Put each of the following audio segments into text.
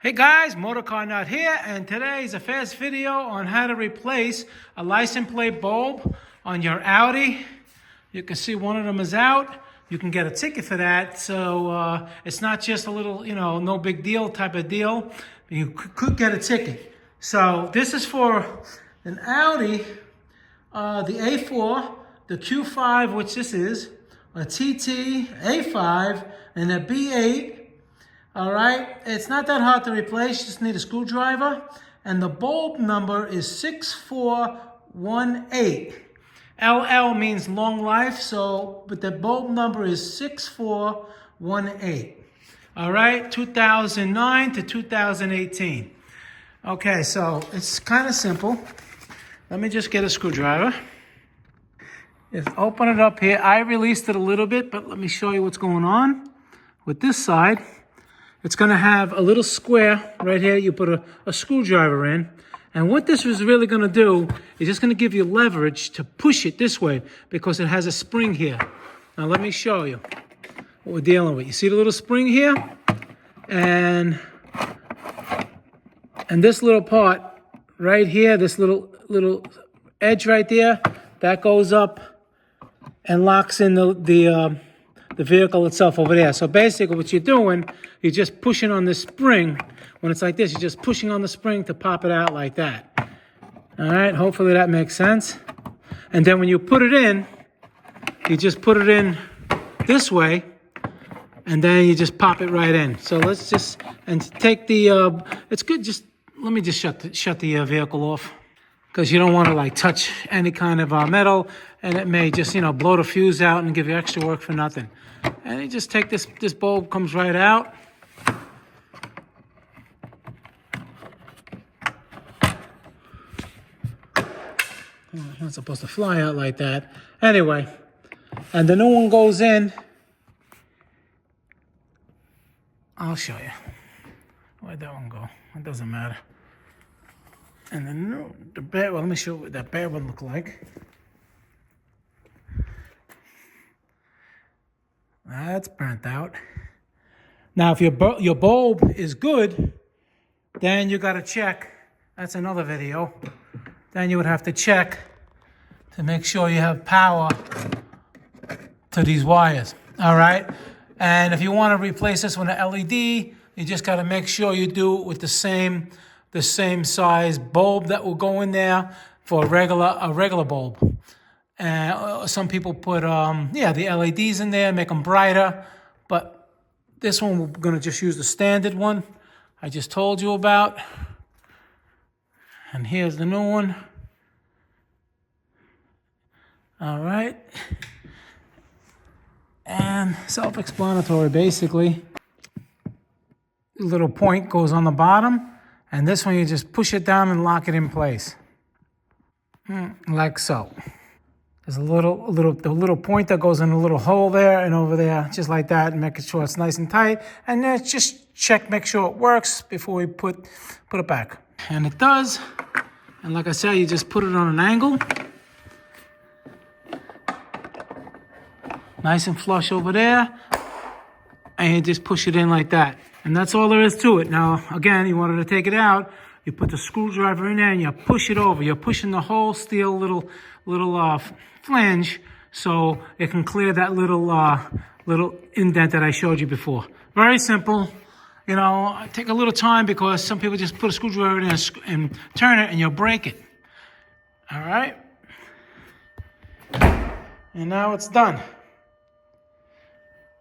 Hey guys, Motorcarnut here, and today is a fast video on how to replace a license plate bulb on your Audi. You can see one of them is out. You can get a ticket for that, so it's not just a little, no big deal type of deal. You could get a ticket. So this is for an Audi, the A4, the Q5, which this is, a TT, A5, and a B8. All right, it's not that hard to replace, you just need a screwdriver. And the bulb number is 6418. LL means long life, but the bulb number is 6418. All right, 2009 to 2018. Okay, so it's kind of simple. Let me just get a screwdriver. Just open it up here. I released it a little bit, but let me show you what's going on with this side. It's going to have a little square right here. You put a screwdriver in. And what this is really going to do is just going to give you leverage to push it this way because it has a spring here. Now let me show you what we're dealing with. You see the little spring here? And this little part right here, this little edge right there, that goes up and locks in the vehicle itself over there. So basically what you're doing, you're just pushing on the spring. When it's like this, you're just pushing on the spring to pop it out like that. All right, hopefully that makes sense. And then when you put it in, you just put it in this way, and then you just pop it right in. So let's just, and take the, it's good, just, let me just shut the vehicle off, because you don't want to like touch any kind of metal, and it may just, blow the fuse out and give you extra work for nothing. And you just take this bulb comes right out. It's not supposed to fly out like that. Anyway, and the new one goes in. I'll show you. Where'd that one go? It doesn't matter. And the bad one, let me show you what that bad one looked like. That's burnt out. Now, if your bulb is good, then you got to check. That's another video. Then you would have to check to make sure you have power to these wires. All right. And if you want to replace this with an LED, you just got to make sure you do it with the same size bulb that will go in there for a regular bulb. And some people put, the LEDs in there, make them brighter. But this one, we're going to just use the standard one I just told you about. And here's the new one. All right. And self-explanatory, basically. The little point goes on the bottom. And this one, you just push it down and lock it in place. Like so. There's the little point that goes in a little hole there and over there, just like that, and making sure it's nice and tight. And then just make sure it works before we put it back. And it does. And like I said, you just put it on an angle. Nice and flush over there. And you just push it in like that. And that's all there is to it. Now, again, you wanted to take it out. You put the screwdriver in there and you push it over. You're pushing the whole steel little flange so it can clear that little indent that I showed you before. Very simple. Take a little time because some people just put a screwdriver in there and turn it and you'll break it. All right. And now it's done.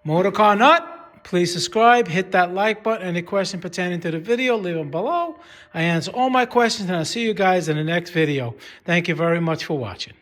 Motorcarnut. Please subscribe, hit that like button. Any question pertaining to the video, leave them below. I answer all my questions, and I'll see you guys in the next video. Thank you very much for watching.